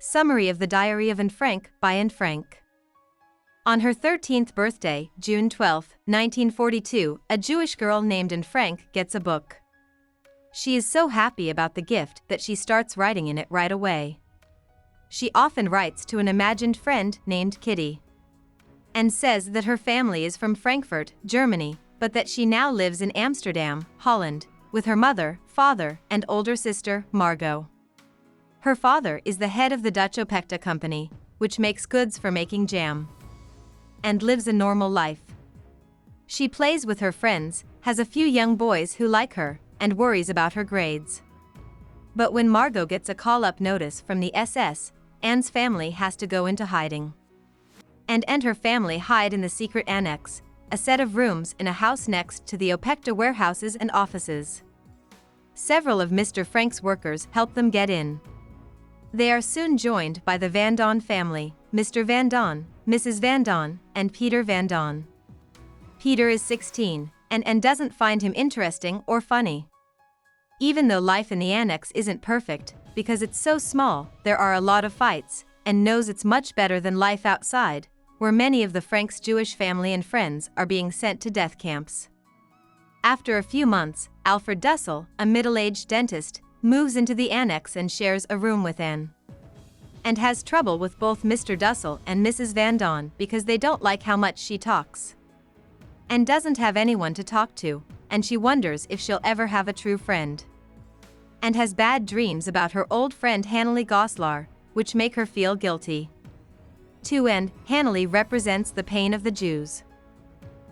Summary of the Diary of Anne Frank by Anne Frank. On her 13th birthday, June 12, 1942, a Jewish girl named Anne Frank gets a book. She is so happy about the gift that she starts writing in it right away. She often writes to an imagined friend named Kitty and says that her family is from Frankfurt, Germany, but that she now lives in Amsterdam, Holland, with her mother, father, and older sister, Margot. Her father is the head of the Dutch Opekta company, which makes goods for making jam, and lives a normal life. She plays with her friends, has a few young boys who like her, and worries about her grades. But when Margot gets a call-up notice from the SS, Anne's family has to go into hiding. Anne and her family hide in the secret annex, a set of rooms in a house next to the Opekta warehouses and offices. Several of Mr. Frank's workers help them get in. They are soon joined by the Van Don family, Mr. Van Don, Mrs. Van Don, and Peter Van Don. Peter is 16, and doesn't find him interesting or funny. Even though life in the annex isn't perfect, because it's so small, there are a lot of fights, and knows it's much better than life outside, where many of the Franks' Jewish family and friends are being sent to death camps. After a few months, Alfred Dussel, a middle-aged dentist, moves into the annex and shares a room with Anne. And has trouble with both Mr. Dussel and Mrs. Van Don because they don't like how much she talks. Anne doesn't have anyone to talk to, and she wonders if she'll ever have a true friend. And has bad dreams about her old friend Hannelie Goslar, which make her feel guilty. To Anne, Hannelie represents the pain of the Jews.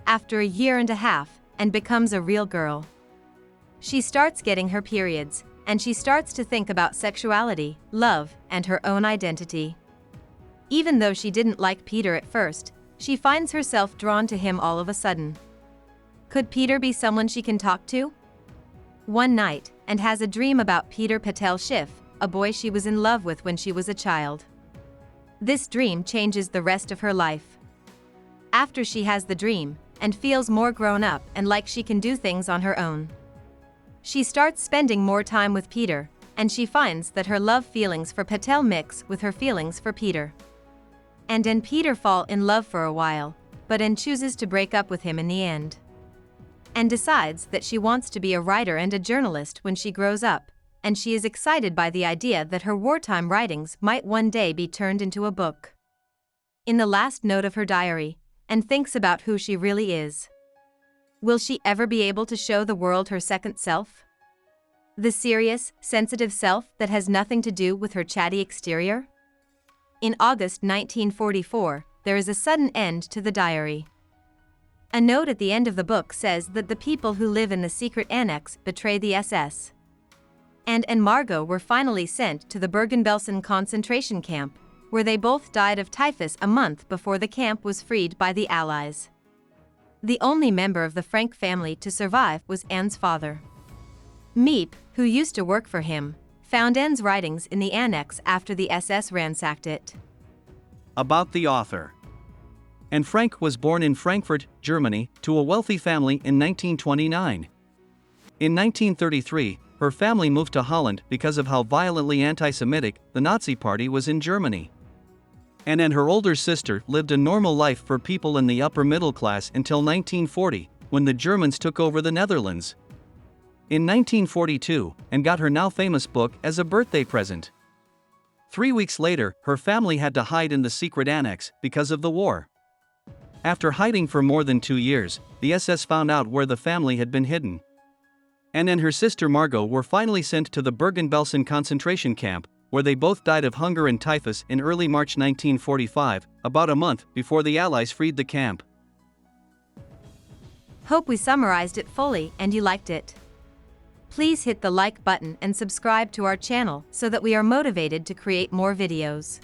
After a year and a half, Anne becomes a real girl. She starts getting her periods, and she starts to think about sexuality, love, and her own identity. Even though she didn't like Peter at first, she finds herself drawn to him all of a sudden. Could Peter be someone she can talk to? One night, Anne has a dream about Peter Patel Schiff, a boy she was in love with when she was a child. This dream changes the rest of her life. After she has the dream, Anne feels more grown up and like she can do things on her own. She starts spending more time with Peter, and she finds that her love feelings for Patel mix with her feelings for Peter. Anne and Peter fall in love for a while, but Anne chooses to break up with him in the end. Anne decides that she wants to be a writer and a journalist when she grows up, and she is excited by the idea that her wartime writings might one day be turned into a book. In the last note of her diary, Anne thinks about who she really is. Will she ever be able to show the world her second self? The serious, sensitive self that has nothing to do with her chatty exterior? In August 1944, there is a sudden end to the diary. A note at the end of the book says that the people who live in the secret annex betray the SS. Anne and Margot were finally sent to the Bergen-Belsen concentration camp, where they both died of typhus a month before the camp was freed by the Allies. The only member of the Frank family to survive was Anne's father. Miep, who used to work for him, found Anne's writings in the annex after the SS ransacked it. About the author. Anne Frank was born in Frankfurt, Germany, to a wealthy family in 1929. In 1933, her family moved to Holland because of how violently anti-Semitic the Nazi Party was in Germany. Anne and her older sister lived a normal life for people in the upper middle class until 1940, when the Germans took over the Netherlands. In 1942, Anne got her now famous book as a birthday present. 3 weeks later, her family had to hide in the secret annex because of the war. After hiding for more than 2 years, the SS found out where the family had been hidden. Anne and her sister Margot were finally sent to the Bergen-Belsen concentration camp, where they both died of hunger and typhus in early March 1945, about a month before the Allies freed the camp. Hope we summarized it fully and you liked it. Please hit the like button and subscribe to our channel so that we are motivated to create more videos.